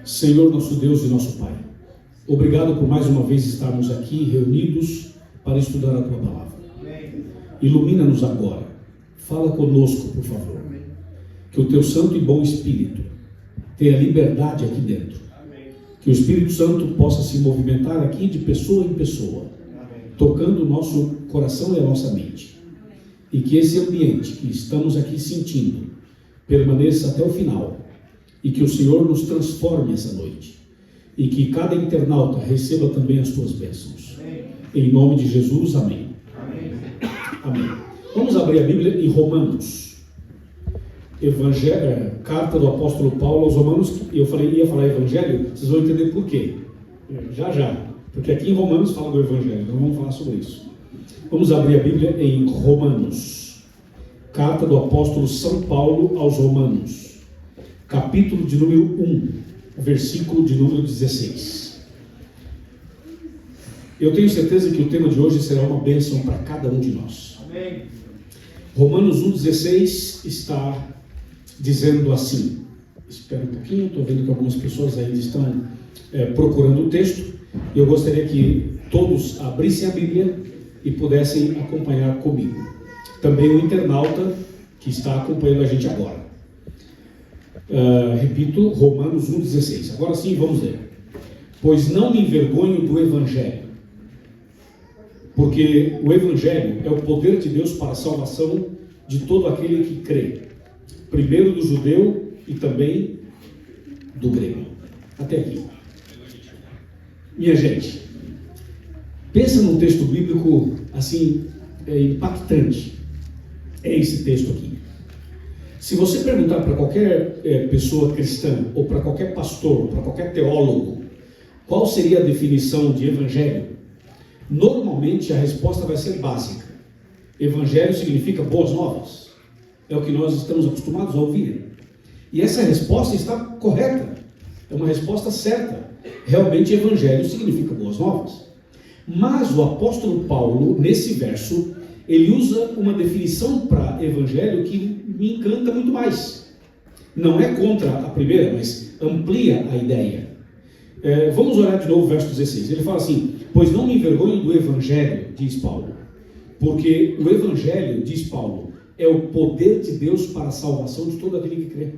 Senhor, nosso Deus e nosso Pai, obrigado por mais uma vez estarmos aqui reunidos para estudar a Tua Palavra. Ilumina-nos agora, fala conosco, por favor, que o Teu Santo e bom Espírito tenha liberdade aqui dentro, que o Espírito Santo possa se movimentar aqui de pessoa em pessoa, tocando o nosso coração e a nossa mente, e que esse ambiente que estamos aqui sentindo permaneça até o final, e que o Senhor nos transforme essa noite, e que cada internauta receba também as Tuas bênçãos. Em nome de Jesus, amém. Amém. Vamos abrir a Bíblia em Romanos. Carta do apóstolo Paulo aos Romanos. Eu ia falar Evangelho, vocês vão entender por quê. Já. Porque aqui em Romanos fala do Evangelho, então vamos falar sobre isso. Vamos abrir a Bíblia em Romanos. Carta do apóstolo São Paulo aos Romanos. Capítulo de número 1, versículo de número 16. Eu tenho certeza que o tema de hoje será uma bênção para cada um de nós. Amém. Romanos 1,16 está dizendo assim. Espera um pouquinho, estou vendo que algumas pessoas ainda estão procurando o texto. Eu gostaria que todos abrissem a Bíblia e pudessem acompanhar comigo. Também o internauta que está acompanhando a gente agora. Repito, Romanos 1,16. Agora sim, vamos ler. Pois não me envergonho do Evangelho, porque o Evangelho é o poder de Deus para a salvação de todo aquele que crê, primeiro do judeu e também do grego. Até aqui. Minha gente, pensa num texto bíblico assim, impactante. É esse texto aqui. Se você perguntar para qualquer pessoa cristã, ou para qualquer pastor, ou para qualquer teólogo, qual seria a definição de evangelho, normalmente a resposta vai ser básica. Evangelho significa boas novas. É o que nós estamos acostumados a ouvir. E essa resposta está correta. É uma resposta certa. Realmente evangelho significa boas novas. Mas o apóstolo Paulo, nesse verso, ele usa uma definição para evangelho que me encanta muito mais. Não é contra a primeira, mas amplia a ideia. Vamos olhar de novo o verso 16. Ele fala assim: pois não me envergonho do evangelho, diz Paulo, porque o evangelho, diz Paulo, é o poder de Deus para a salvação de todo aquele que crê.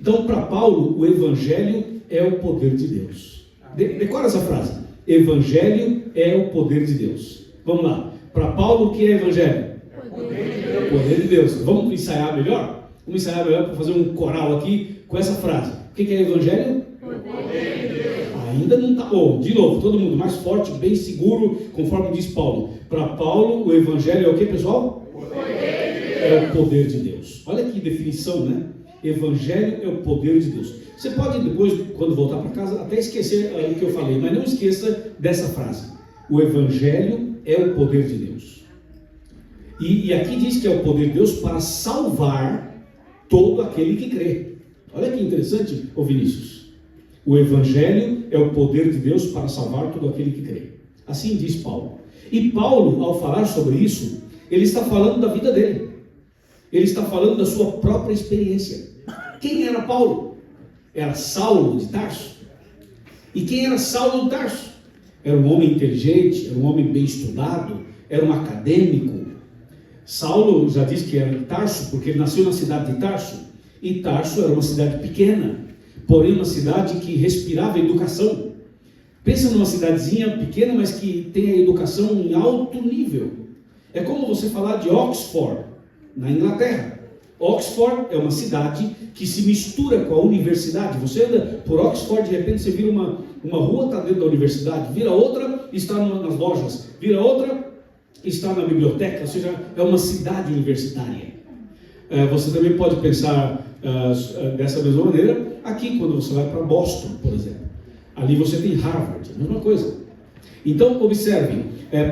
Então, para Paulo, o evangelho é o poder de Deus. Decora essa frase: evangelho é o poder de Deus. Vamos lá. Para Paulo, o que é evangelho? Poder de Deus. Vamos ensaiar melhor? Vamos ensaiar melhor para fazer um coral aqui com essa frase. O que é evangelho? Poder de Deus. Ainda não está bom. De novo, todo mundo mais forte, bem seguro, conforme diz Paulo. Para Paulo, o evangelho é o que, pessoal? Poder de Deus. É o poder de Deus. Olha que definição, né? Evangelho é o poder de Deus. Você pode depois, quando voltar para casa, até esquecer o que eu falei, mas não esqueça dessa frase. O evangelho é o poder de Deus. E aqui diz que é o poder de Deus para salvar todo aquele que crê. Olha que interessante, ô Vinícius. O evangelho é o poder de Deus para salvar todo aquele que crê. Assim diz Paulo. E Paulo, ao falar sobre isso, ele está falando da vida dele. Ele está falando da sua própria experiência. Quem era Paulo? Era Saulo de Tarso. E quem era Saulo de Tarso? Era um homem inteligente, era um homem bem estudado, era um acadêmico. Saulo já diz que era de Tarso, porque ele nasceu na cidade de Tarso. E Tarso era uma cidade pequena, porém uma cidade que respirava educação. Pensa numa cidadezinha pequena, mas que tem a educação em alto nível. É como você falar de Oxford, na Inglaterra. Oxford é uma cidade que se mistura com a universidade. Você anda por Oxford, de repente você vira uma rua, está dentro da universidade, vira outra, está nas lojas, vira outra, está na biblioteca, ou seja, é uma cidade universitária. Você também pode pensar dessa mesma maneira aqui, quando você vai para Boston, por exemplo. Ali você tem Harvard, a mesma coisa. Então, observem,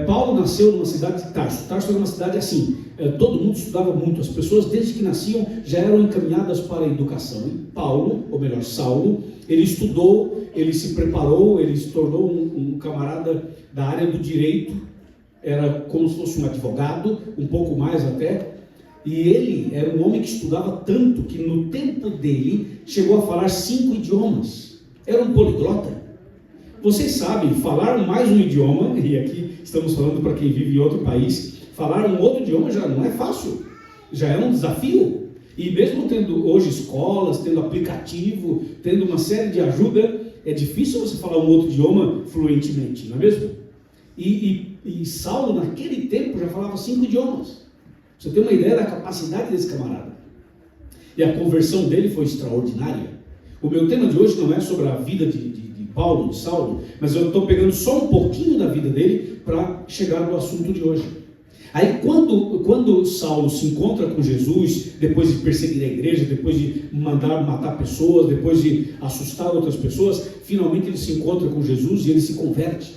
Paulo nasceu numa cidade de Tarso. Tarso era uma cidade assim, todo mundo estudava muito, as pessoas desde que nasciam já eram encaminhadas para a educação. E Paulo, ou melhor, Saulo, ele estudou, ele se preparou, ele se tornou um camarada da área do direito, era como se fosse um advogado, um pouco mais até, e ele era um homem que estudava tanto que no tempo dele chegou a falar 5 idiomas. Era um poliglota. Vocês sabem, falar mais um idioma, e aqui estamos falando para quem vive em outro país, falar um outro idioma já não é fácil, já é um desafio. E mesmo tendo hoje escolas, tendo aplicativo, tendo uma série de ajuda, é difícil você falar um outro idioma fluentemente, não é mesmo? E Saulo, naquele tempo, já falava 5 idiomas. Você tem uma ideia da capacidade desse camarada. E a conversão dele foi extraordinária. O meu tema de hoje não é sobre a vida de Paulo, de Saulo, mas eu estou pegando só um pouquinho da vida dele para chegar no assunto de hoje. Aí quando Saulo se encontra com Jesus, depois de perseguir a igreja, depois de mandar matar pessoas, depois de assustar outras pessoas, finalmente ele se encontra com Jesus e ele se converte.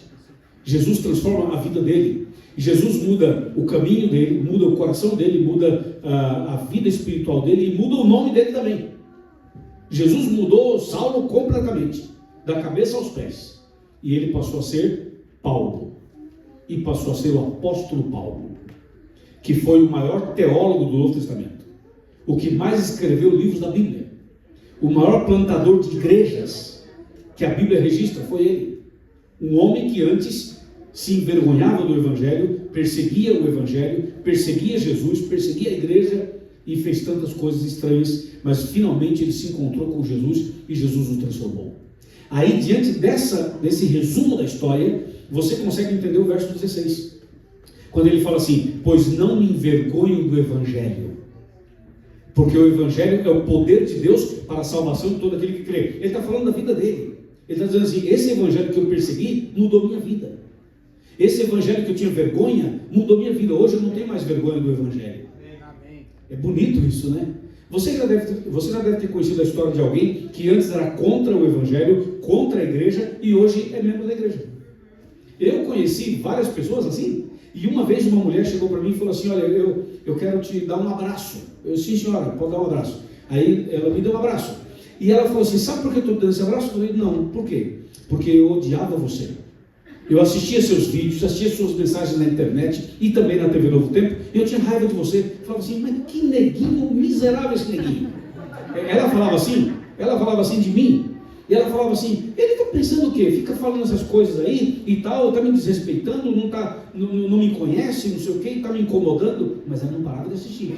Jesus transforma a vida dele. Jesus muda o caminho dele, muda o coração dele, muda a vida espiritual dele e muda o nome dele também. Jesus mudou Saulo completamente, da cabeça aos pés. E ele passou a ser Paulo. E passou a ser o apóstolo Paulo, que foi o maior teólogo do Novo Testamento, o que mais escreveu livros da Bíblia, o maior plantador de igrejas que a Bíblia registra foi ele. Um homem que antes se envergonhava do Evangelho, perseguia o Evangelho, perseguia Jesus, perseguia a igreja e fez tantas coisas estranhas, mas finalmente ele se encontrou com Jesus e Jesus o transformou. Aí, diante desse resumo da história, você consegue entender o verso 16, quando ele fala assim: pois não me envergonho do Evangelho, porque o Evangelho é o poder de Deus para a salvação de todo aquele que crê. Ele está falando da vida dele. Ele está dizendo assim: esse Evangelho que eu persegui mudou minha vida. Esse Evangelho que eu tinha vergonha mudou minha vida. Hoje eu não tenho mais vergonha do Evangelho. É bonito isso, né? Você já deve ter conhecido a história de alguém que antes era contra o Evangelho, contra a igreja, e hoje é membro da igreja. Eu conheci várias pessoas assim, e uma vez uma mulher chegou para mim e falou assim: olha, eu quero te dar um abraço. Eu disse: sim, senhora, pode dar um abraço. Aí ela me deu um abraço. E ela falou assim: sabe por que eu estou dando esse abraço? Eu falei: não, por quê? Porque eu odiava você. Eu assistia seus vídeos, assistia suas mensagens na internet e também na TV Novo Tempo, e eu tinha raiva de você. Eu falava assim: mas que neguinho miserável esse neguinho. Ela falava assim de mim. E ela falava assim: ele está pensando o quê? Fica falando essas coisas aí e tal, está me desrespeitando, não me conhece, não sei o quê, está me incomodando. Mas ela não parava de assistir.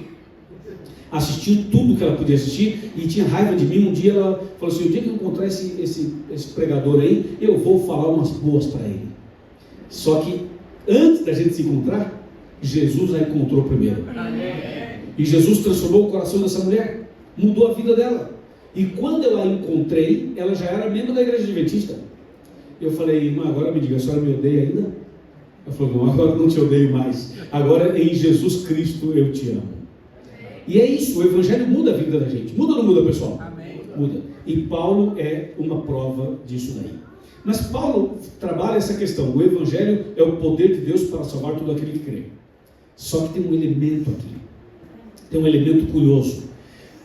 Assistiu tudo que ela podia assistir e tinha raiva de mim. Um dia ela falou assim: o dia que eu encontrar esse pregador aí, eu vou falar umas boas para ele. Só que antes da gente se encontrar, Jesus a encontrou primeiro. E Jesus transformou o coração dessa mulher, mudou a vida dela. E quando eu a encontrei, ela já era membro da igreja adventista. Eu falei: irmã, agora me diga, a senhora me odeia ainda? Ela falou: não, agora não te odeio mais. Agora em Jesus Cristo eu te amo. E é isso, o Evangelho muda a vida da gente. Muda ou não muda, pessoal? Amém. Muda. E Paulo é uma prova disso daí. Mas Paulo trabalha essa questão: o Evangelho é o poder de Deus para salvar todo aquele que crê. Só que tem um elemento aqui, tem um elemento curioso.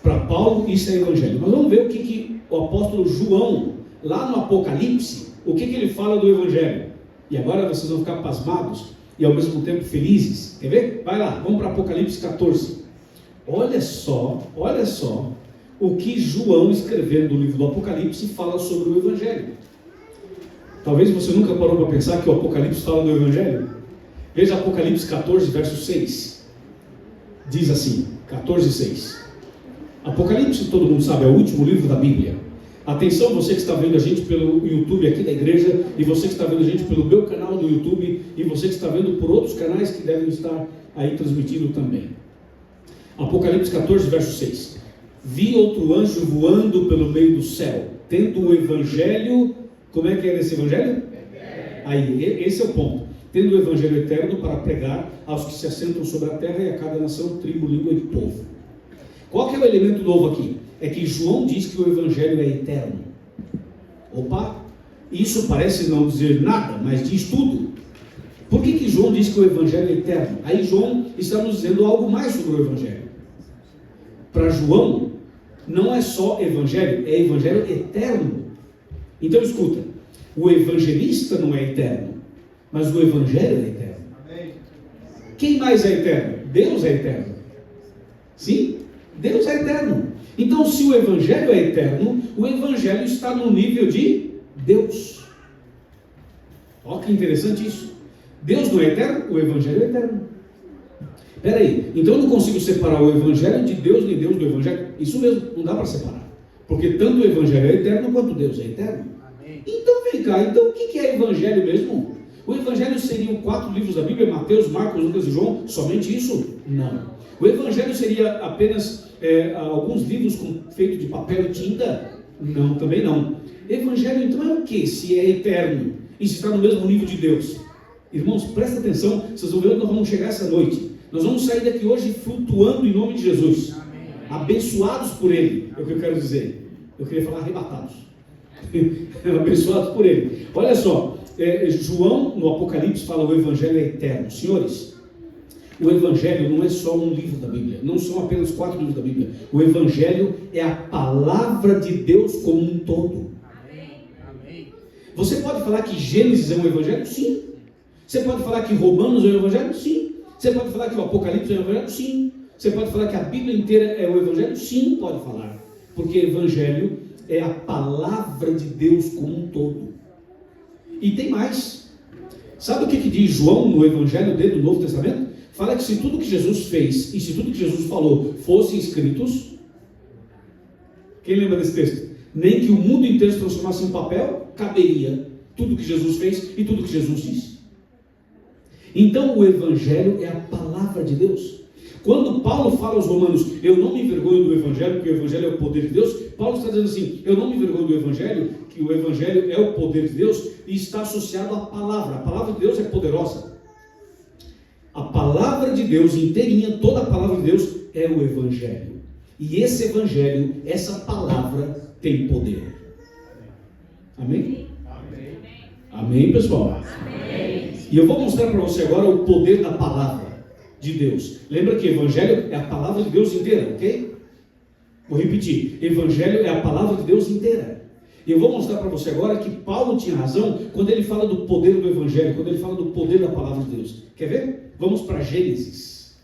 Para Paulo isso é Evangelho. Mas vamos ver o que o apóstolo João, lá no Apocalipse, o que ele fala do Evangelho. E agora vocês vão ficar pasmados e ao mesmo tempo felizes. Quer ver? Vai lá, vamos para Apocalipse 14. Olha só o que João, escrevendo no livro do Apocalipse, fala sobre o Evangelho. Talvez você nunca parou para pensar que o Apocalipse fala do Evangelho. Veja Apocalipse 14, verso 6. Diz assim, 14, 6. Apocalipse, todo mundo sabe, é o último livro da Bíblia. Atenção, você que está vendo a gente pelo YouTube aqui da igreja, e você que está vendo a gente pelo meu canal do YouTube, e você que está vendo por outros canais que devem estar aí transmitindo também. Apocalipse 14, verso 6. Vi outro anjo voando pelo meio do céu, tendo o Evangelho. Como é que era esse Evangelho? Aí, esse é o ponto. Tendo o Evangelho eterno para pregar aos que se assentam sobre a terra e a cada nação, tribo, língua e povo. Qual que é o elemento novo aqui? É que João diz que o Evangelho é eterno. Opa! Isso parece não dizer nada, mas diz tudo. Por que João diz que o Evangelho é eterno? Aí João está nos dizendo algo mais sobre o Evangelho. Para João, não é só Evangelho, é Evangelho eterno. Então escuta, o evangelista não é eterno, mas o Evangelho é eterno. Quem mais é eterno? Deus é eterno. Sim, Deus é eterno. Então, se o Evangelho é eterno, o Evangelho está no nível de Deus. Olha que interessante isso. Deus não é eterno, o Evangelho é eterno. Espera aí, então eu não consigo separar o Evangelho de Deus, nem Deus do Evangelho. Isso mesmo, não dá para separar. Porque tanto o Evangelho é eterno, quanto Deus é eterno. Amém. Então vem cá, então o que é Evangelho mesmo? O Evangelho seriam 4 livros da Bíblia, Mateus, Marcos, Lucas e João, somente isso? Não. O Evangelho seria apenas alguns livros feitos de papel e tinta? Não, também não. Evangelho então é o que? Se é eterno e se está no mesmo nível de Deus. Irmãos, presta atenção, vocês vão ver onde nós vamos chegar essa noite. Nós vamos sair daqui hoje flutuando em nome de Jesus. Amém. Abençoados por Ele, é o que eu quero dizer. Eu queria falar arrebatados. Abençoados por Ele. Olha só, João no Apocalipse fala o Evangelho é eterno. Senhores, o Evangelho não é só um livro da Bíblia, não são apenas 4 livros da Bíblia. O Evangelho é a palavra de Deus como um todo. Amém. Você pode falar que Gênesis é um Evangelho? Sim. Você pode falar que Romanos é um Evangelho? Sim. Você pode falar que o Apocalipse é o Evangelho? Sim. Você pode falar que a Bíblia inteira é o Evangelho? Sim, pode falar. Porque Evangelho é a palavra de Deus como um todo. E tem mais. Sabe o que diz João no Evangelho dele do Novo Testamento? Fala que se tudo que Jesus fez e se tudo que Jesus falou fossem escritos, quem lembra desse texto? Nem que o mundo inteiro se transformasse em papel, caberia tudo que Jesus fez e tudo que Jesus disse. Então o Evangelho é a palavra de Deus. Quando Paulo fala aos romanos, eu não me envergonho do Evangelho, porque o Evangelho é o poder de Deus, Paulo está dizendo assim, eu não me envergonho do Evangelho, que o Evangelho é o poder de Deus, e está associado à palavra. A palavra de Deus é poderosa. A palavra de Deus inteirinha, toda a palavra de Deus é o Evangelho. E esse Evangelho, essa palavra tem poder. Amém? Amém, Amém, pessoal? Amém. E eu vou mostrar para você agora o poder da palavra de Deus. Lembra que Evangelho é a palavra de Deus inteira, ok? Vou repetir. Evangelho é a palavra de Deus inteira. E eu vou mostrar para você agora que Paulo tinha razão quando ele fala do poder do Evangelho, quando ele fala do poder da palavra de Deus. Quer ver? Vamos para Gênesis.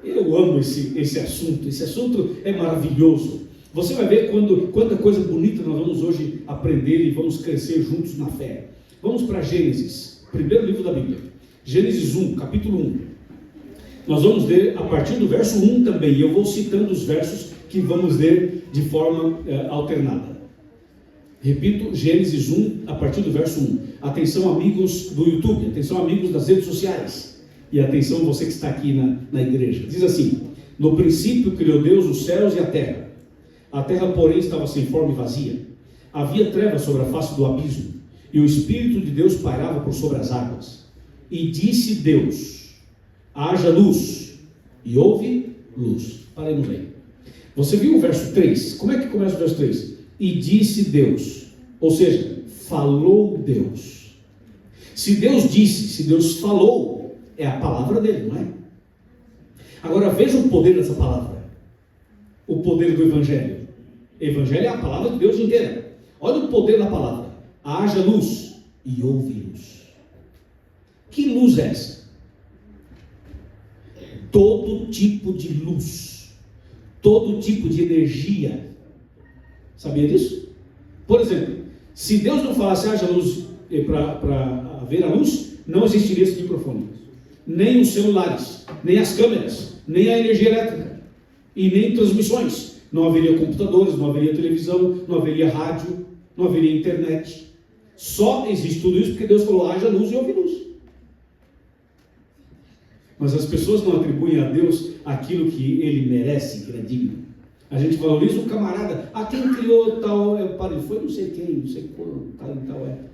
Eu amo esse assunto. Esse assunto é maravilhoso. Você vai ver quanta coisa bonita nós vamos hoje aprender e vamos crescer juntos na fé. Vamos para Gênesis, primeiro livro da Bíblia. Gênesis 1, capítulo 1. Nós vamos ler a partir do verso 1 também. E eu vou citando os versos que vamos ler de forma alternada. Repito, Gênesis 1, a partir do verso 1. Atenção, amigos do YouTube, atenção, amigos das redes sociais, e atenção, você que está aqui na igreja. Diz assim: no princípio criou Deus os céus e a terra. A terra, porém, estava sem forma e vazia. Havia trevas sobre a face do abismo, e o Espírito de Deus pairava por sobre as águas. E disse Deus: haja luz, e houve luz. Paremos aí. Você viu o verso 3? Como é que começa o verso 3? E disse Deus, ou seja, falou Deus. Se Deus disse, se Deus falou, é a palavra dele, não é? Agora veja o poder dessa palavra, o poder do Evangelho. Evangelho é a palavra de Deus inteira. Olha o poder da palavra. Haja luz e houve luz. Que luz é essa? Todo tipo de luz, todo tipo de energia. Sabia disso? Por exemplo, se Deus não falasse haja luz para haver a luz, não existiria esse microfone, nem os celulares, nem as câmeras, nem a energia elétrica, e nem transmissões. Não haveria computadores, não haveria televisão, não haveria rádio, não haveria internet. Só existe tudo isso porque Deus falou haja luz e houve luz. Mas as pessoas não atribuem a Deus aquilo que Ele merece, que Ele é digno. A gente valoriza um camarada. Quem criou tal, foi não sei quem, não sei quando, tal e tal época.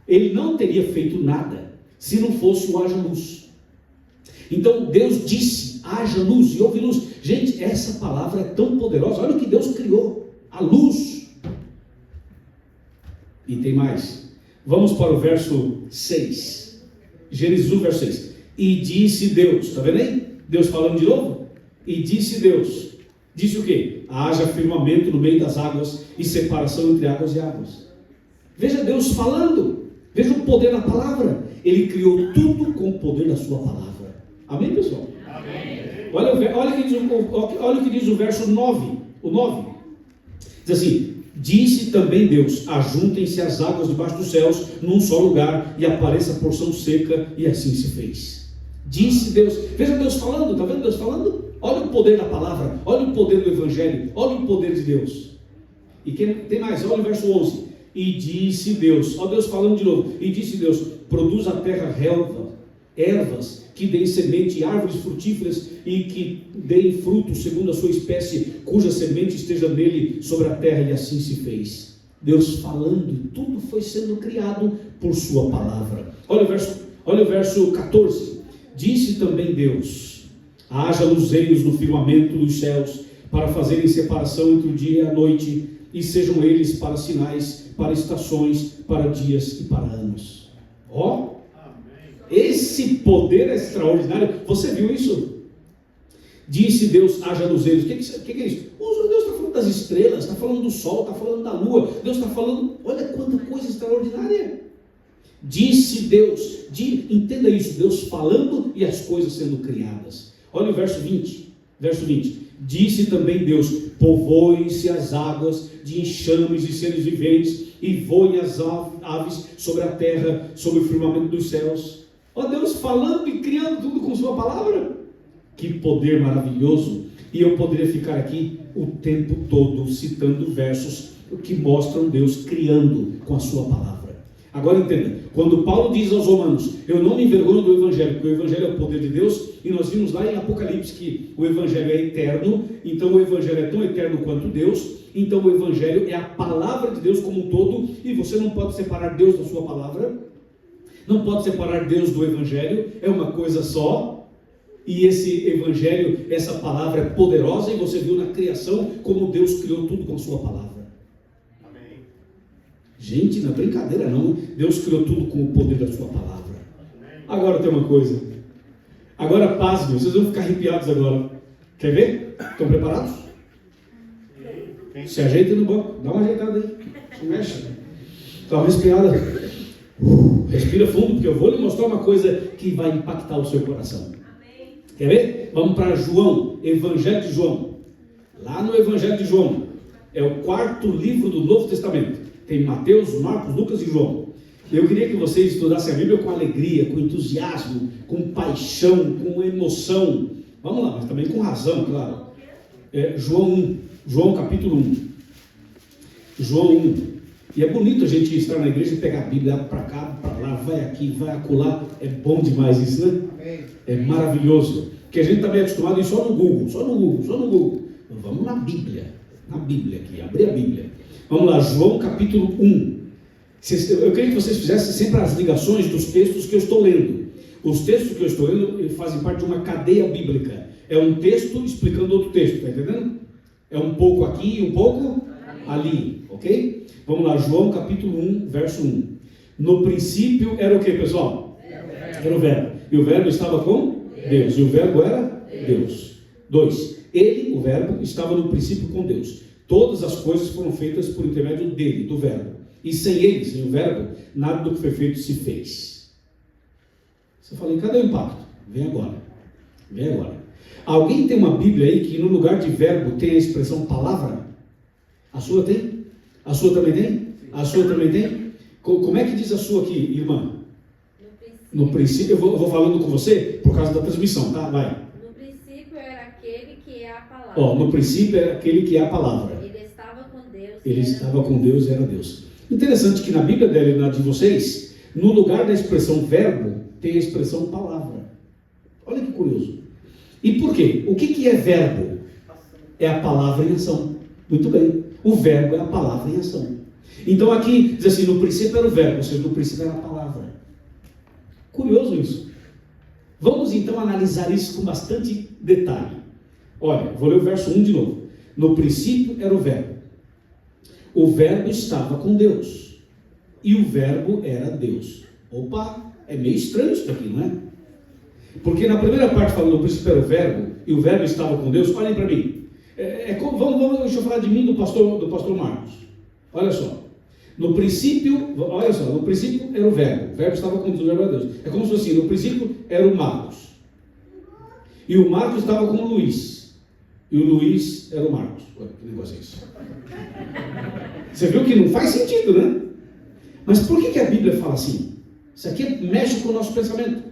Ele não teria feito nada se não fosse o haja luz. Então Deus disse, haja luz e houve luz. Gente, essa palavra é tão poderosa. Olha o que Deus criou, a luz. E tem mais. Vamos para o verso 6. Gênesis 1, verso 6. E disse Deus, está vendo aí? Deus falando de novo? E disse Deus. Disse o quê? Haja firmamento no meio das águas e separação entre águas e águas. Veja Deus falando. Veja o poder da palavra. Ele criou tudo com o poder da sua palavra. Amém, pessoal? Amém. Olha o que diz o verso 9. O 9. Diz assim: disse também Deus: ajuntem-se as águas debaixo dos céus num só lugar, e apareça a porção seca, e assim se fez. Disse Deus. Veja Deus falando, está vendo Deus falando? Olha o poder da palavra, olha o poder do Evangelho, olha o poder de Deus. E tem mais, olha o verso 11. E disse Deus, ó Deus falando de novo, e disse Deus: produz a terra ervas que deem semente, árvores frutíferas e que deem fruto segundo a sua espécie, cuja semente esteja nele sobre a terra, e assim se fez. Deus falando, tudo foi sendo criado por sua palavra. Olha o verso 14. Disse também Deus: haja luzeiros no firmamento dos céus, para fazerem separação entre o dia e a noite, e sejam eles para sinais, para estações, para dias e para anos. Ó, esse poder é extraordinário. Você viu isso? Disse Deus: haja luzeiros. O que é isso? Deus está falando das estrelas, está falando do sol, está falando da lua. Deus está falando, olha quanta coisa extraordinária. Disse Deus, entenda isso, Deus falando e as coisas sendo criadas. Olha o verso 20. Disse também Deus: povoem-se as águas de enxames e seres viventes, e voem as aves sobre a terra, sobre o firmamento dos céus. Ó Deus falando e criando tudo com sua palavra. Que poder maravilhoso! E eu poderia ficar aqui o tempo todo citando versos que mostram Deus criando com a sua palavra. Agora entenda, quando Paulo diz aos Romanos: eu não me envergonho do Evangelho, porque o Evangelho é o poder de Deus, e nós vimos lá em Apocalipse que o Evangelho é eterno, então o Evangelho é tão eterno quanto Deus, então o Evangelho é a palavra de Deus como um todo, e você não pode separar Deus da sua palavra, não pode separar Deus do Evangelho, é uma coisa só, e esse Evangelho, essa palavra é poderosa, e você viu na criação como Deus criou tudo com a sua palavra. Gente, não é brincadeira não, Deus criou tudo com o poder da sua palavra. Agora tem uma coisa, agora pasmem, vocês vão ficar arrepiados agora. Quer ver? Estão preparados? Se ajeita no banco, dá uma ajeitada aí, se mexe, dá uma respirada, respira fundo, porque eu vou lhe mostrar uma coisa que vai impactar o seu coração. Quer ver? Vamos para João, Evangelho de João. Lá no Evangelho de João, é o 4º livro do Novo Testamento. Tem Mateus, Marcos, Lucas e João. Eu queria que vocês estudassem a Bíblia com alegria, com entusiasmo, com paixão, com emoção. Vamos lá, mas também com razão, claro. João capítulo 1. João 1. E é bonito a gente estar na igreja e pegar a Bíblia para cá, para lá, vai aqui, vai acolá. É bom demais isso, né? É maravilhoso. Porque a gente está meio acostumado a ir só no Google. Vamos na Bíblia aqui, abrir a Bíblia. Vamos lá, João capítulo 1. Eu queria que vocês fizessem sempre as ligações dos textos que eu estou lendo. Os textos que eu estou lendo fazem parte de uma cadeia bíblica. É um texto explicando outro texto, está entendendo? É um pouco aqui e um pouco ali, ok? Vamos lá, João capítulo 1, verso 1. No princípio era o que, pessoal? Era o verbo. E o verbo estava com Deus. E o verbo era Deus. 2. Ele, o verbo, estava no princípio com Deus. Todas as coisas foram feitas por intermédio dele, do verbo. E sem ele, sem o verbo, nada do que foi feito se fez. Você fala, cadê o impacto? Vem agora. Alguém tem uma Bíblia aí que no lugar de verbo tem a expressão palavra? A sua tem? A sua também tem? A sua também tem? Como é que diz a sua aqui, irmã? No princípio, eu vou falando com você por causa da transmissão, tá? Vai. No princípio era aquele que é a palavra. No princípio era aquele que é a palavra. Ele estava com Deus. Ele estava com Deus e era Deus. Interessante que na Bíblia dela e na de vocês, no lugar da expressão verbo, tem a expressão palavra. Olha que curioso. E por quê? O que é verbo? É a palavra em ação. Muito bem. O verbo é a palavra em ação. Então aqui diz assim, no princípio era o verbo, ou seja, no princípio era a palavra. Curioso isso. Vamos então analisar isso com bastante detalhe. Olha, vou ler o verso 1 de novo. No princípio era o verbo. O verbo estava com Deus. E o verbo era Deus. Opa, é meio estranho isso aqui, não é? Porque na primeira parte fala no princípio era o verbo, e o verbo estava com Deus. Olhem para mim. Deixa eu falar de mim do pastor Marcos. Olha só. No princípio era o verbo estava com Deus, era Deus. É como se fosse assim, no princípio era o Marcos. E o Marcos estava com o Luiz. E o Luiz era o Marcos. Ué, que negócio é isso? Você viu que não faz sentido, né? Mas por que a Bíblia fala assim? Isso aqui mexe com o nosso pensamento.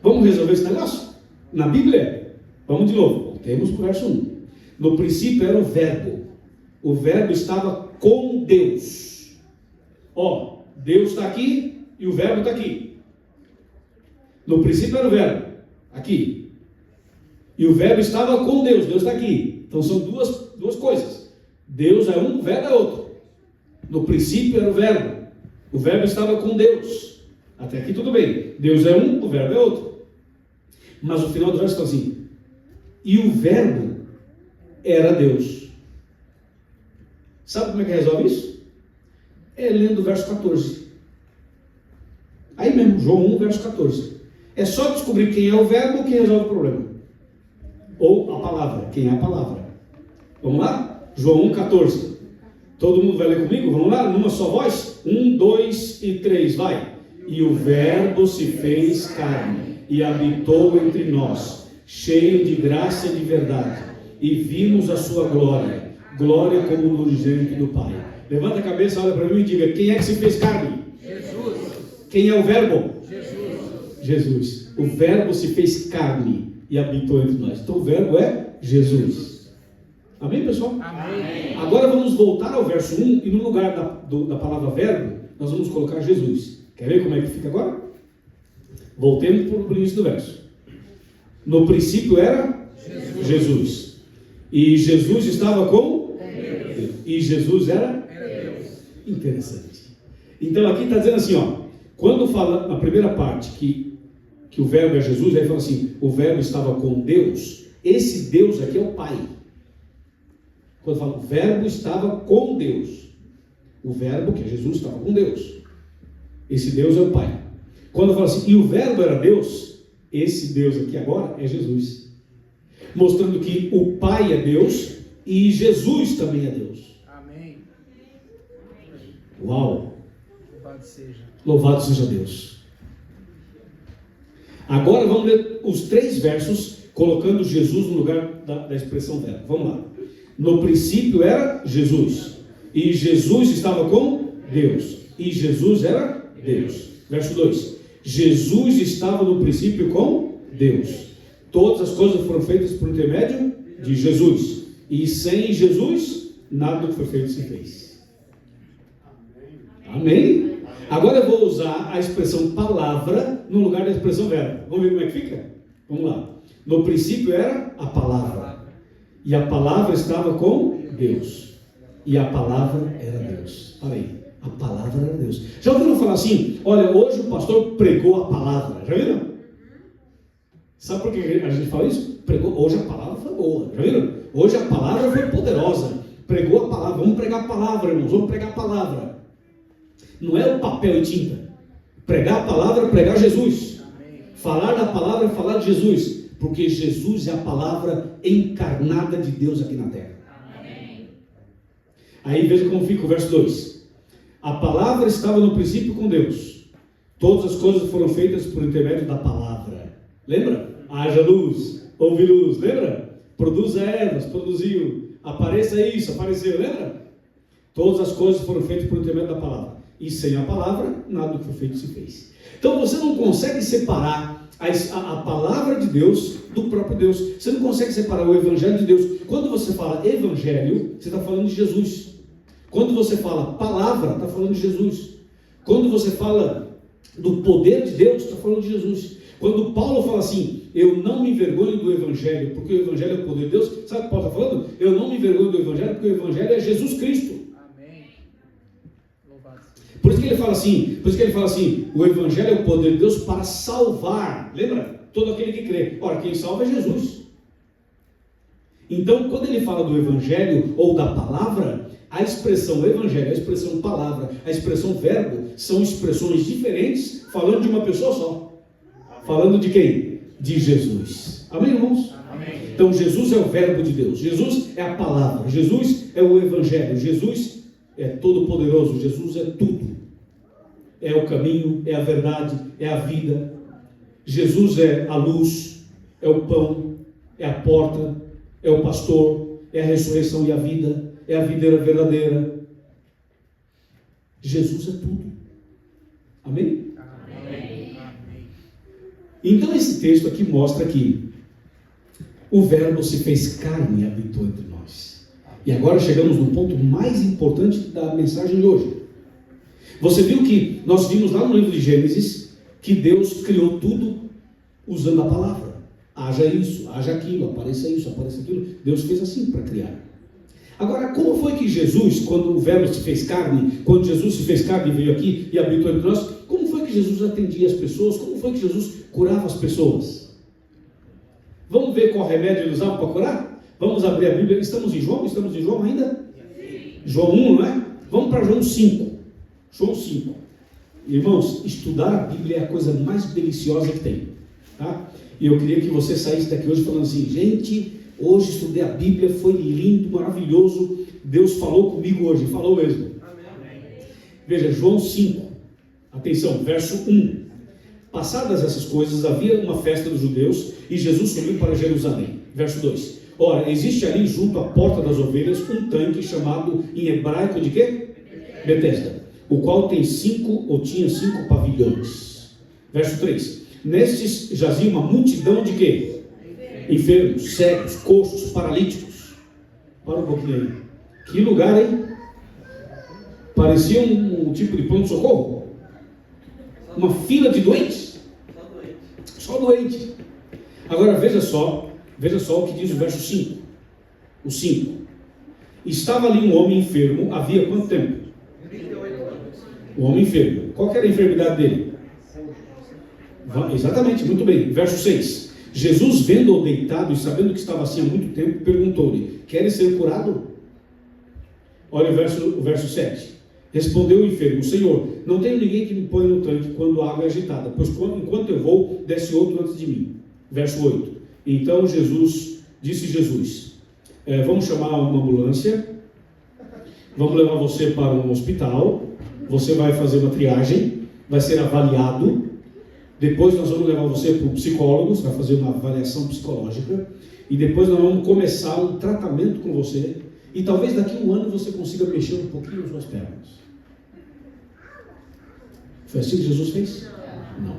Vamos resolver esse negócio? Na Bíblia, vamos de novo. Voltemos para o verso 1. No princípio era o verbo. O verbo estava com Deus. Ó, Deus está aqui e o verbo está aqui. No princípio era o verbo. Aqui. E o verbo estava com Deus. Deus está aqui. Então são duas coisas. Deus é um, o verbo é outro. No princípio era o verbo. O verbo estava com Deus. Até aqui tudo bem. Deus é um, o verbo é outro. Mas o final do verso fala assim: e o verbo era Deus. Sabe como é que resolve isso? É lendo o verso 14. Aí mesmo, João 1, verso 14. É só descobrir quem é o verbo que resolve o problema. Ou a palavra, quem é a palavra. Vamos lá? João 1, 14. Todo mundo vai ler comigo? Vamos lá? Numa só voz? 1, 2 e 3, vai. E o verbo se fez carne e habitou entre nós, cheio de graça e de verdade, e vimos a sua glória, glória como no unigênito do Pai. Levanta a cabeça, olha para mim e diga: quem é que se fez carne? Jesus. Quem é o verbo? Jesus. Jesus. O verbo se fez carne e habitou entre nós. Então o verbo é Jesus. Amém, pessoal? Amém. Agora vamos voltar ao verso 1 e no lugar da palavra verbo, nós vamos colocar Jesus. Quer ver como é que fica agora? Voltemos para o início do verso. No princípio era Jesus. E Jesus estava com Deus. E Jesus era Deus. Interessante. Então aqui está dizendo assim, ó, quando fala na primeira parte que o verbo é Jesus, aí fala assim: o verbo estava com Deus. Esse Deus aqui é o Pai. Quando fala o verbo estava com Deus, o verbo, que é Jesus, estava com Deus. Esse Deus é o Pai. Quando fala assim, e o verbo era Deus, esse Deus aqui agora é Jesus. Mostrando que o Pai é Deus e Jesus também é Deus. Amém. Uau! Louvado seja. Louvado seja Deus. Agora vamos ler os 3 versos, colocando Jesus no lugar da expressão verbo. Vamos lá. No princípio era Jesus, e Jesus estava com Deus, e Jesus era Deus. Verso 2: Jesus estava no princípio com Deus. Todas as coisas foram feitas por intermédio de Jesus, e sem Jesus nada do que foi feito se fez. Amém? Agora eu vou usar a expressão palavra no lugar da expressão verbo. Vamos ver como é que fica? Vamos lá. No princípio era a palavra, e a palavra estava com Deus, e a palavra era Deus. Olha aí, a palavra era Deus. Já ouviram falar assim? Olha, hoje o pastor pregou a palavra. Já viram? Sabe por que a gente fala isso? Pregou, hoje a palavra foi boa. Já viram? Hoje a palavra foi poderosa. Pregou a palavra. Vamos pregar a palavra, irmãos. Vamos pregar a palavra. Não é o papel e tinta. Pregar a palavra é pregar Jesus. Falar da palavra é falar de Jesus. Porque Jesus é a palavra encarnada de Deus aqui na terra. Amém. Aí veja como fica o verso 2. A palavra estava no princípio com Deus. Todas as coisas foram feitas por intermédio da palavra. Lembra? Haja luz, houve luz. Lembra? Produza ervas, produziu. Apareça isso, apareceu. Lembra? Todas as coisas foram feitas por intermédio da palavra. E sem a palavra, nada do que foi feito se fez. Então você não consegue separar a palavra de Deus do próprio Deus. Você não consegue separar o evangelho de Deus. Quando você fala evangelho, você está falando de Jesus. Quando você fala palavra, está falando de Jesus. Quando você fala do poder de Deus, está falando de Jesus. Quando Paulo fala assim, eu não me envergonho do evangelho, porque o evangelho é o poder de Deus, sabe o que Paulo está falando? Eu não me envergonho do evangelho, porque o evangelho é Jesus Cristo. Amém. Louvado seja. Por isso que ele fala assim, o evangelho é o poder de Deus para salvar. Lembra? Todo aquele que crê. Ora, quem salva é Jesus. Então, quando ele fala do evangelho ou da palavra, a expressão evangelho, a expressão palavra, a expressão verbo, são expressões diferentes, falando de uma pessoa só. Falando de quem? De Jesus. Amém, irmãos? Amém. Então, Jesus é o verbo de Deus. Jesus é a palavra. Jesus é o evangelho. Jesus é todo poderoso. Jesus é tudo. É o caminho, é a verdade, é a vida. Jesus é a luz. é o pão, é a porta, é o pastor, é a ressurreição e a vida, é a videira verdadeira. Jesus é tudo. Amém? Amém. Então esse texto aqui mostra que o Verbo se fez carne e habitou entre nós. E agora chegamos no ponto mais importante da mensagem de hoje. Você viu que nós vimos lá no livro de Gênesis que Deus criou tudo usando a palavra. Haja isso, haja aquilo, apareça isso, apareça aquilo. Deus fez assim para criar. Agora, como foi que Jesus, quando o Verbo se fez carne, quando Jesus se fez carne e veio aqui e habitou entre nós, como foi que Jesus atendia as pessoas? Como foi que Jesus curava as pessoas? Vamos ver qual remédio ele usava para curar? Vamos abrir a Bíblia. Estamos em João? Estamos em João ainda? Sim. João 1, não é? Vamos para João 5. João 5. Irmãos, estudar a Bíblia é a coisa mais deliciosa que tem. Tá? E eu queria que você saísse daqui hoje falando assim: gente, hoje estudei a Bíblia, foi lindo, maravilhoso. Deus falou comigo hoje, falou mesmo. Amém. Veja, João 5. Atenção, verso 1. Passadas essas coisas, havia uma festa dos judeus e Jesus subiu para Jerusalém. Verso 2. Ora, existe ali junto à porta das ovelhas um tanque chamado em hebraico de quê? Betesda, o qual tinha 5 pavilhões. Verso 3. Nestes jazia uma multidão de quê? Enfermos, cegos, coxos, paralíticos. Para um pouquinho aí. Que lugar, hein? Parecia um tipo de pronto-socorro. Uma fila de doentes? Só doente. Agora veja só o que diz o verso 5. O 5. Estava ali um homem enfermo, havia quanto tempo? 38 anos. O homem enfermo. Qual que era a enfermidade dele? Exatamente, muito bem. Verso 6. Jesus, vendo-o deitado e sabendo que estava assim há muito tempo, perguntou-lhe: queres ser curado? Olha o verso 7. Respondeu o enfermo: Senhor, não tenho ninguém que me ponha no tanque quando a água é agitada, pois enquanto eu vou, desce outro antes de mim. Verso 8. Então disse Jesus: vamos chamar uma ambulância, vamos levar você para um hospital, você vai fazer uma triagem, vai ser avaliado, depois nós vamos levar você para um psicólogo, você vai fazer uma avaliação psicológica, e depois nós vamos começar um tratamento com você, e talvez daqui a um ano você consiga mexer um pouquinho as suas pernas. Foi assim que Jesus fez? Não.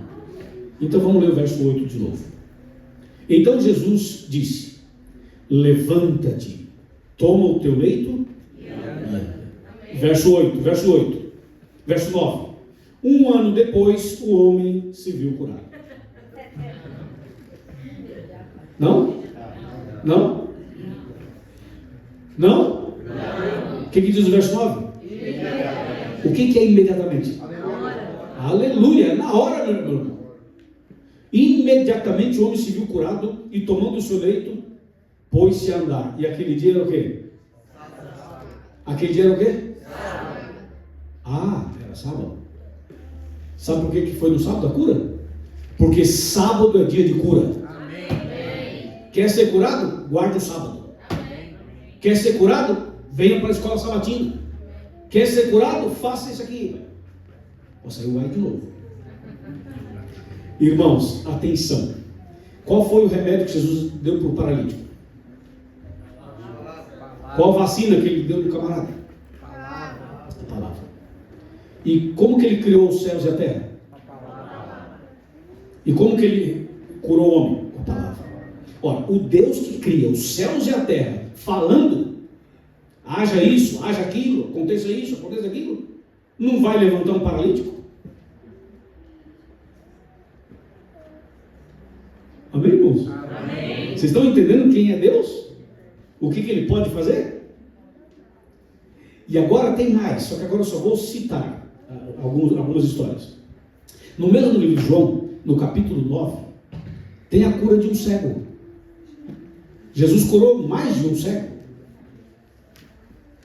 Então vamos ler o verso 8 de novo. Então Jesus disse: levanta-te, toma o teu leito e anda. Verso 8. Verso 9. 1 ano depois, o homem se viu curado. Não? Não? Não? O que diz o verso 9? O que é imediatamente? Aleluia, na hora, meu irmão. Imediatamente o homem se viu curado e, tomando o seu leito, pôs-se a andar. E aquele dia era o quê? Aquele dia era o quê? Era sábado. Sabe por que foi no sábado a cura? Porque sábado é dia de cura. Amém. Quer ser curado? Guarde o sábado. Amém. Quer ser curado? Venha para a escola sabatina. Quer ser curado? Faça isso aqui. Vou sair o ar de novo. Irmãos, atenção. Qual foi o remédio que Jesus deu para o paralítico? Qual vacina que ele deu no camarada? A palavra. E como que ele criou os céus e a terra? E como que ele curou o homem? Com a palavra. Ora, o Deus que cria os céus e a terra, falando, haja isso, haja aquilo, aconteça isso, aconteça aquilo, não vai levantar um paralítico? Amém, irmãos? Amém. Vocês estão entendendo quem é Deus? O que ele pode fazer? E agora tem mais, só que agora eu só vou citar algumas histórias. No mesmo livro de João, no capítulo 9, tem a cura de um cego. Jesus curou mais de um cego.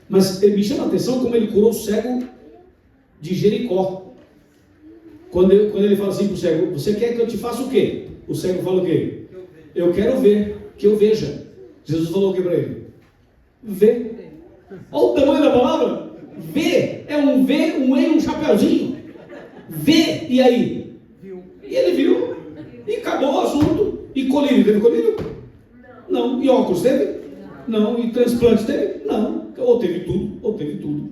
Mas me chama a atenção como ele curou o cego de Jericó. Quando ele fala assim para o cego: você quer que eu te faça o quê? O cego fala o quê? Eu quero ver, que eu veja. Jesus falou o que para ele? Vê. Olha o tamanho da palavra. Vê. É um V, um E, um chapeuzinho. Vê. E aí? E ele viu. E acabou o assunto. E colírio, teve colírio? Não. E óculos teve? Não. E transplante teve? Não. Ou teve tudo.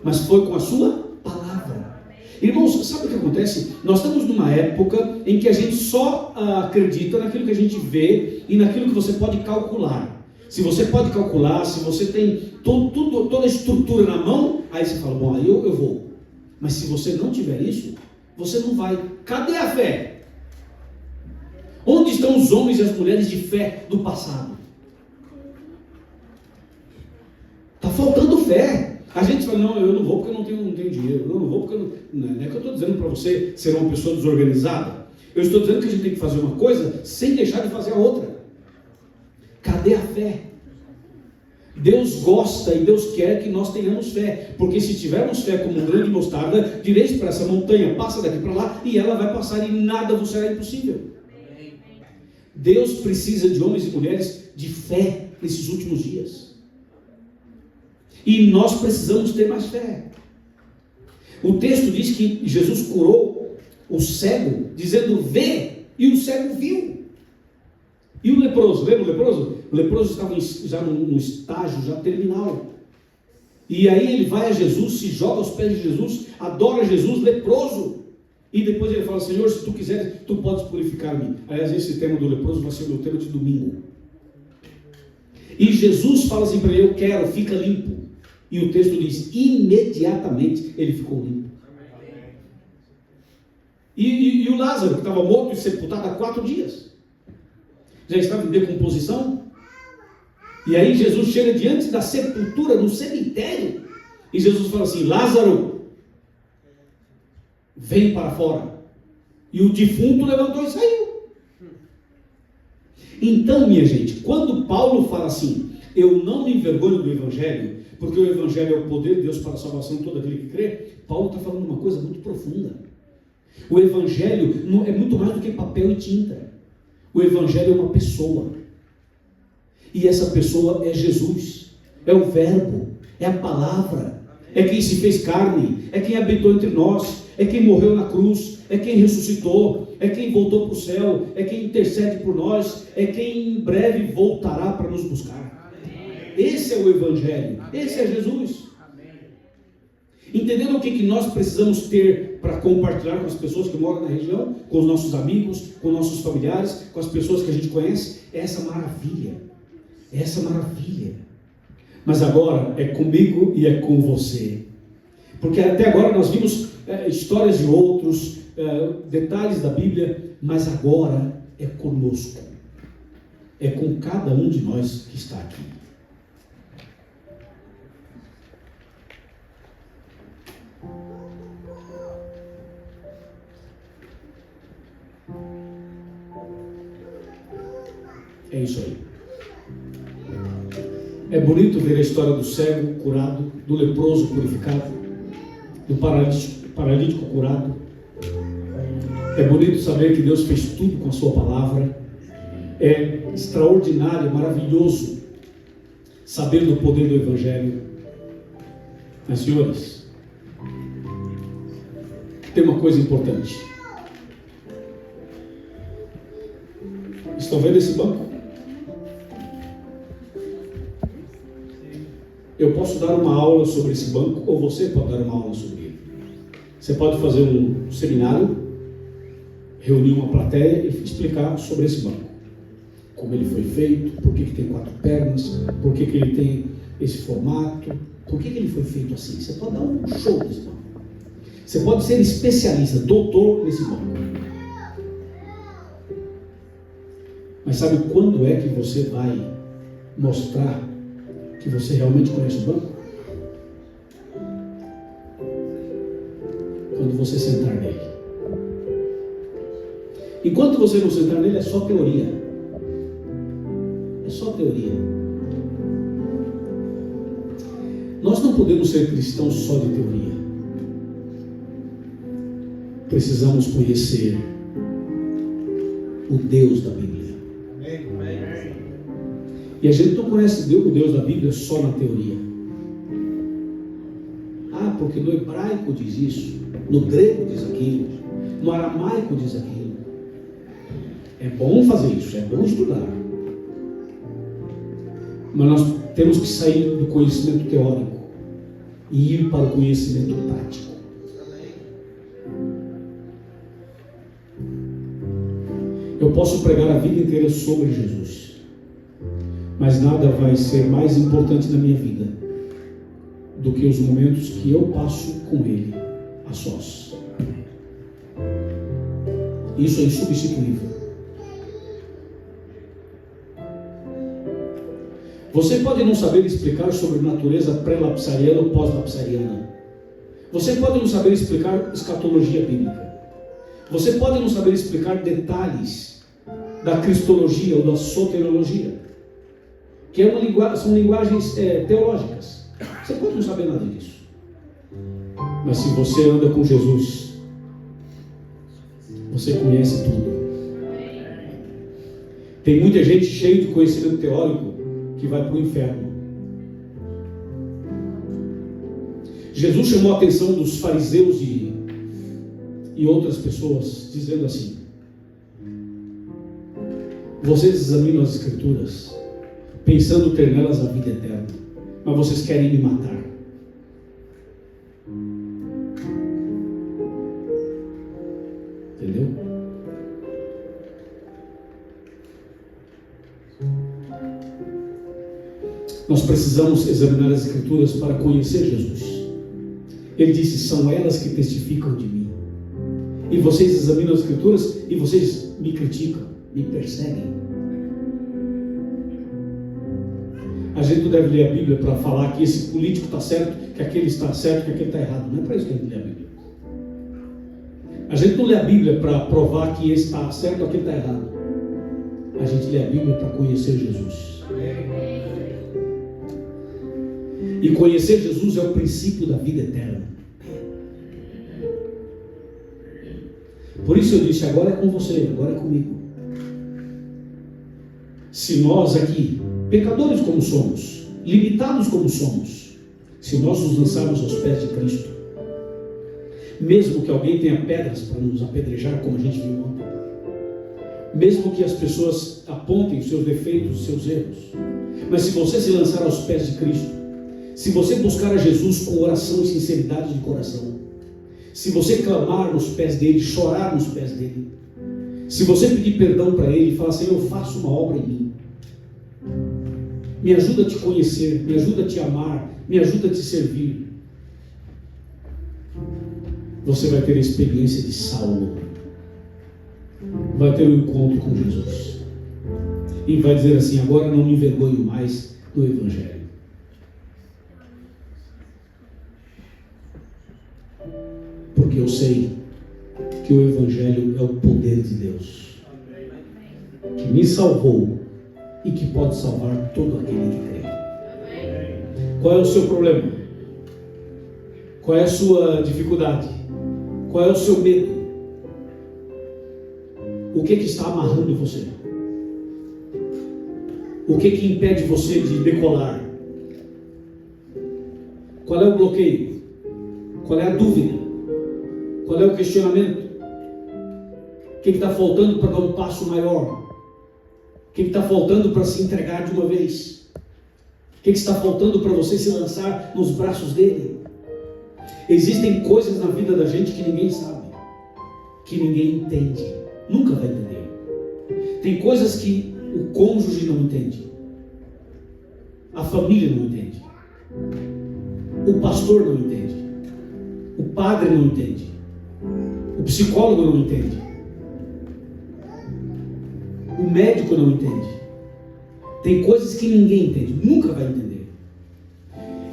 Mas foi com a sua palavra. Irmãos, sabe o que acontece? Nós estamos numa época em que a gente só acredita naquilo que a gente vê e naquilo que você pode calcular. Se você pode calcular, se você tem toda a estrutura na mão, aí você fala, bom, aí eu vou. Mas se você não tiver isso, você não vai. Cadê a fé? Onde estão os homens e as mulheres de fé do passado? Está faltando fé. A gente fala, não, eu não vou porque eu não tenho dinheiro. Eu não vou porque eu não... Não é que eu estou dizendo para você ser uma pessoa desorganizada. Eu estou dizendo que a gente tem que fazer uma coisa sem deixar de fazer a outra. Cadê a fé? Deus gosta e Deus quer que nós tenhamos fé, porque se tivermos fé como um grão de mostarda, direis para essa montanha, passa daqui para lá, e ela vai passar e nada vos será impossível. Deus precisa de homens e mulheres de fé nesses últimos dias, e nós precisamos ter mais fé. O texto diz que Jesus curou o cego, dizendo vê, e o cego viu. E o leproso, lembra o leproso? O leproso estava já num estágio já terminal. E aí ele vai a Jesus, se joga aos pés de Jesus, adora Jesus, leproso. E depois ele fala, Senhor, se tu quiseres, tu podes purificar-me. Aliás, esse tema do leproso vai ser o meu tema de domingo. E Jesus fala assim para ele, eu quero, fica limpo. E o texto diz, imediatamente ele ficou limpo. E o Lázaro, que estava morto e sepultado há 4 dias. Já estava em decomposição. E aí Jesus chega diante da sepultura, no cemitério, e Jesus fala assim, Lázaro, vem para fora. E o defunto levantou e saiu. Então, minha gente, quando Paulo fala assim, eu não me envergonho do Evangelho, porque o Evangelho é o poder de Deus para a salvação de todo aquele que crê, Paulo está falando uma coisa muito profunda. O Evangelho é muito mais do que papel e tinta. O Evangelho é uma pessoa. E essa pessoa é Jesus. É o Verbo. É a palavra. É quem se fez carne. É quem habitou entre nós. É quem morreu na cruz. É quem ressuscitou. É quem voltou para o céu. É quem intercede por nós. É quem em breve voltará para nos buscar. Esse é o Evangelho. Esse é Jesus. Entendendo o que nós precisamos ter para compartilhar com as pessoas que moram na região, com os nossos amigos, com nossos familiares, com as pessoas que a gente conhece, é essa maravilha. É essa maravilha. Mas agora é comigo e é com você. Porque até agora nós vimos histórias de outros, detalhes da Bíblia, mas agora é conosco. É com cada um de nós que está aqui. É isso aí. É bonito ver a história do cego curado, do leproso purificado, do paralítico curado. É bonito saber que Deus fez tudo com a sua palavra. É extraordinário, maravilhoso saber do poder do Evangelho. Mas, senhores, tem uma coisa importante. Estão vendo esse banco? Eu posso dar uma aula sobre esse banco, ou você pode dar uma aula sobre ele. Você pode fazer um seminário, reunir uma plateia e explicar sobre esse banco. Como ele foi feito, por que tem 4 pernas, por que ele tem esse formato, por que ele foi feito assim. Você pode dar um show nesse banco. Você pode ser especialista, doutor nesse banco. Mas sabe quando é que você vai mostrar que você realmente conhece o banco? Quando você sentar nele. Enquanto você não sentar nele, é só teoria. É só teoria. Nós não podemos ser cristãos só de teoria. Precisamos conhecer o Deus da Bíblia. E a gente não conhece o Deus da Bíblia só na teoria. Ah, porque no hebraico diz isso, no grego diz aquilo, no aramaico diz aquilo. É bom fazer isso, é bom estudar. Mas nós temos que sair do conhecimento teórico e ir para o conhecimento prático. Eu posso pregar a vida inteira sobre Jesus, mas nada vai ser mais importante na minha vida do que os momentos que eu passo com Ele a sós. Isso é insubstituível. Você pode não saber explicar sobre natureza pré-lapsariana ou pós-lapsariana. Você pode não saber explicar escatologia bíblica. Você pode não saber explicar detalhes da cristologia ou da soteriologia, que são linguagens teológicas. Você pode não saber nada disso. Mas se você anda com Jesus, você conhece tudo. Tem muita gente cheia de conhecimento teórico que vai para o inferno. Jesus chamou a atenção dos fariseus e outras pessoas, dizendo assim: vocês examinam as Escrituras, pensando ter nelas a vida eterna, mas vocês querem me matar. Entendeu? Nós precisamos examinar as Escrituras para conhecer Jesus. Ele disse: são elas que testificam de mim. E vocês examinam as Escrituras e vocês me criticam, me perseguem. A gente não deve ler a Bíblia para falar que esse político está certo, que aquele está certo, que aquele está errado. Não é para isso que a gente lê a Bíblia. A gente não lê a Bíblia para provar que esse está certo ou aquele está errado. A gente lê a Bíblia para conhecer Jesus. E conhecer Jesus é o princípio da vida eterna. Por isso eu disse: agora é com você, agora é comigo. Se nós aqui, pecadores como somos, limitados como somos, se nós nos lançarmos aos pés de Cristo, mesmo que alguém tenha pedras para nos apedrejar, como a gente viu ontem, mesmo que as pessoas apontem os seus defeitos, os seus erros, mas se você se lançar aos pés de Cristo, se você buscar a Jesus com oração e sinceridade de coração, se você clamar nos pés dele, chorar nos pés dele, se você pedir perdão para ele e falar: Senhor, faça uma obra em mim, me ajuda a te conhecer, me ajuda a te amar, me ajuda a te servir, você vai ter a experiência de Saulo, vai ter um encontro com Jesus e vai dizer assim: agora não me envergonho mais do Evangelho. Porque eu sei que o Evangelho é o poder de Deus, que me salvou e que pode salvar todo aquele que crê. Qual é o seu problema? Qual é a sua dificuldade? Qual é o seu medo? O que está amarrando você? O que impede você de decolar? Qual é o bloqueio? Qual é a dúvida? Qual é o questionamento? O que está faltando para dar um passo maior? O que está faltando para se entregar de uma vez? O que está faltando para você se lançar nos braços dele? Existem coisas na vida da gente que ninguém sabe, que ninguém entende, nunca vai entender. Tem coisas que o cônjuge não entende, a família não entende, o pastor não entende, o padre não entende, o psicólogo não entende, o médico não entende. Tem coisas que ninguém entende, nunca vai entender.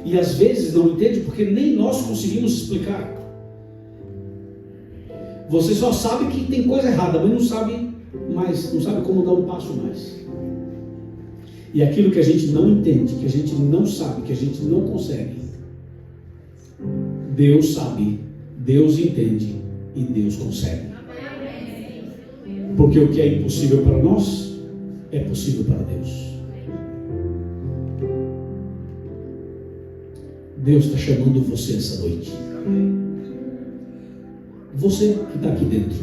E às vezes não entende porque nem nós conseguimos explicar. Você só sabe que tem coisa errada, mas não sabe mais, não sabe como dar um passo mais. E aquilo que a gente não entende, que a gente não sabe, que a gente não consegue, Deus sabe, Deus entende e Deus consegue. Porque o que é impossível para nós é possível para Deus. Deus está chamando você essa noite. Você que está aqui dentro.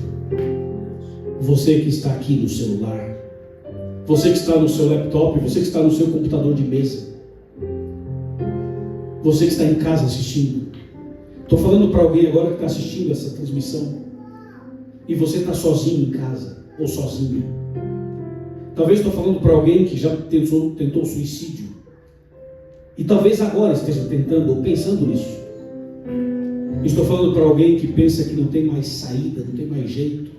Você que está aqui no celular, você que está no seu laptop, você que está no seu computador de mesa, você que está em casa assistindo. Estou falando para alguém agora que está assistindo essa transmissão e você está sozinho em casa ou sozinha. Talvez estou falando para alguém que já tentou suicídio e talvez agora esteja tentando ou pensando nisso. Estou falando para alguém que pensa que não tem mais saída, não tem mais jeito.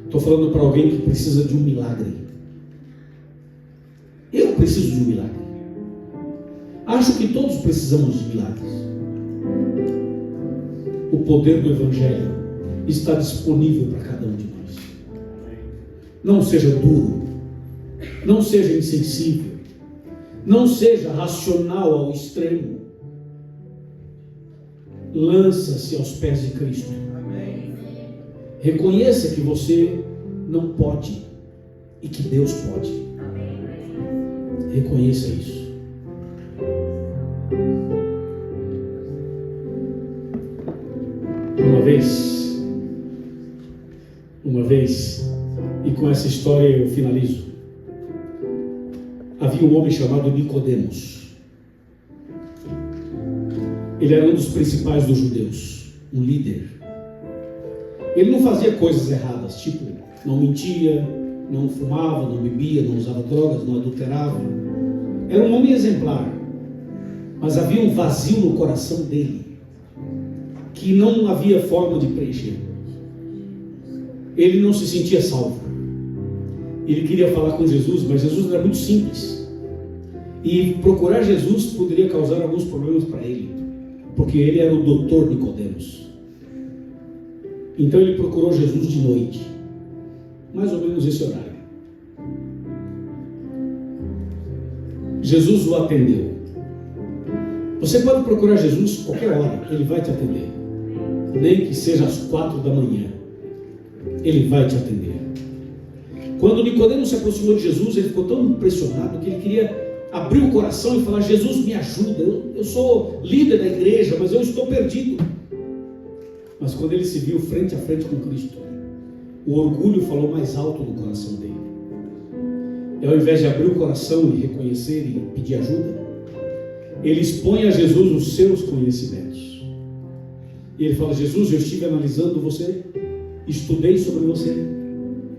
Estou falando para alguém que precisa de um milagre. Eu preciso de um milagre. Acho que todos precisamos de milagres. O poder do Evangelho está disponível para cada um de nós. Não seja duro, não seja insensível, não seja racional ao extremo. Lança-se aos pés de Cristo. Amém. Reconheça que você não pode e que Deus pode. Reconheça isso. Uma vez, e com essa história eu finalizo. Havia um homem chamado Nicodemos. Ele era um dos principais dos judeus, um líder. Ele não fazia coisas erradas, tipo, não mentia, não fumava, não bebia, não usava drogas, não adulterava. Era um homem exemplar, mas havia um vazio no coração dele, que não havia forma de preencher. Ele não se sentia salvo. Ele queria falar com Jesus, mas Jesus era muito simples. E procurar Jesus poderia causar alguns problemas para ele, porque ele era o doutor Nicodemos. Então ele procurou Jesus de noite, mais ou menos esse horário. Jesus o atendeu. Você pode procurar Jesus qualquer hora, ele vai te atender. Nem que seja às 4 da manhã, ele vai te atender. Quando Nicodemos se aproximou de Jesus, ele ficou tão impressionado que ele queria abrir o coração e falar: Jesus, me ajuda, eu sou líder da igreja, mas eu estou perdido. Mas quando ele se viu frente a frente com Cristo, o orgulho falou mais alto no coração dele. E ao invés de abrir o coração e reconhecer e pedir ajuda, ele expõe a Jesus os seus conhecimentos. E ele fala: Jesus, eu estive analisando você, estudei sobre você,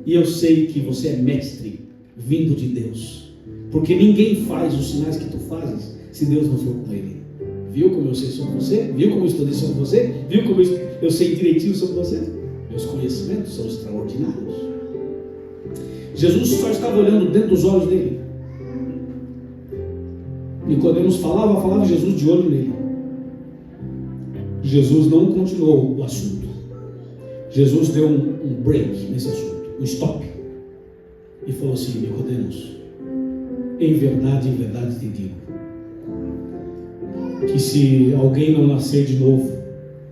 e eu sei que você é mestre vindo de Deus, porque ninguém faz os sinais que tu fazes se Deus não for com ele. Viu como eu sei sobre você? Viu como eu estudei sobre você? Viu como eu sei direitinho sobre você? Meus conhecimentos são extraordinários. Jesus só estava olhando dentro dos olhos dele. Nicodemos falava, Jesus de olho nele. Jesus não continuou o assunto. Jesus deu um break nesse assunto, um stop, e falou assim: Nicodemos, em verdade te digo, que se alguém não nascer de novo,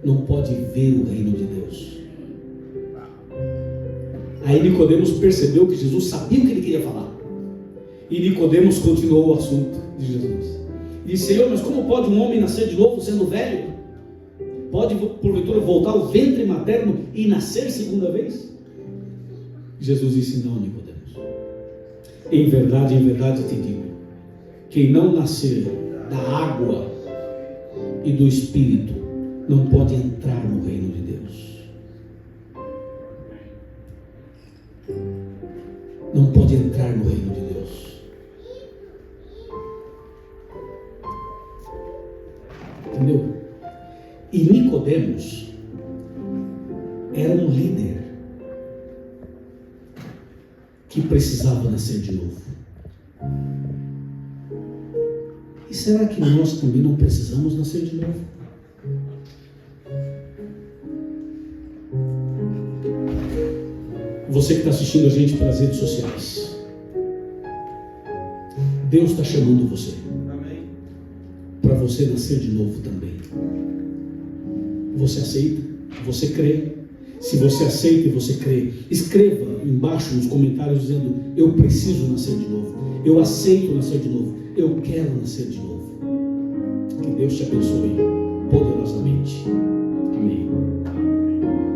não pode ver o reino de Deus. Aí Nicodemos percebeu que Jesus sabia o que ele queria falar. E Nicodemos continuou o assunto de Jesus. E disse: Senhor, mas como pode um homem nascer de novo sendo velho? Pode porventura voltar ao ventre materno e nascer segunda vez? Jesus disse: não, Nicodemos. Em verdade te digo, quem não nascer da água e do Espírito não pode entrar no reino de Deus. Não pode entrar no reino de Deus. Entendeu? E Nicodemos era um líder que precisava nascer de novo. E será que nós também não precisamos nascer de novo? Você que está assistindo a gente pelas redes sociais, Deus está chamando você para você nascer de novo também. Você aceita? Você crê? Se você aceita e você crê, escreva embaixo nos comentários dizendo: eu preciso nascer de novo, eu aceito nascer de novo, eu quero nascer de novo. Que Deus te abençoe poderosamente. Amém.